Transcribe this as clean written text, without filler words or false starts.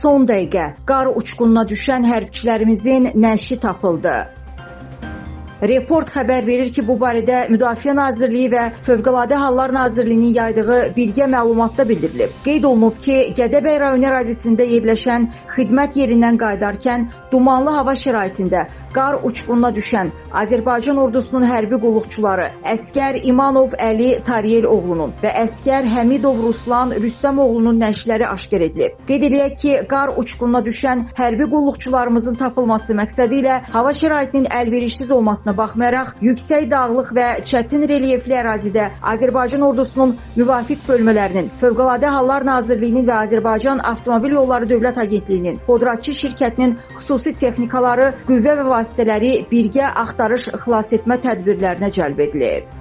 son dəqiqə qar uçqununa düşən hərbçilərimizin nəşi tapıldı. Report xəbər verir ki, bu barədə Müdafiə Nazirliyi və Fövqəladə Hallar Nazirliyinin yaydığı birgə məlumatda bildirilib. Qeyd olunub ki, Gədəbəy rayonu ərazisində yerləşən xidmət yerindən qayıdarkən dumanlı hava şəraitində qar uçqununa düşən Azərbaycan ordusunun hərbi qulluqçuları əskər İmanov Əli Tariyel oğlunun və əskər Həmidov Ruslan Rüstəm oğlunun nəşləri aşkar edilib. Qeyd edilək ki, qar uçqununa düşən hərbi qulluqçularımızın tapılması məqsədi ilə hava şəraitinin əlverişsiz olmasına baxmayaraq, yüksək dağlıq və çətin relyefli ərazidə Azərbaycan ordusunun müvafiq bölmələrinin, Fövqəladə Hallar Nazirliyinin və Azərbaycan Avtomobil Yolları Dövlət Agentliyinin, Podratçı şirkətinin xüsusi texnikaları, qüvvə və vasitələri birgə axtarış xilas etmə tədbirlərinə cəlb edilib.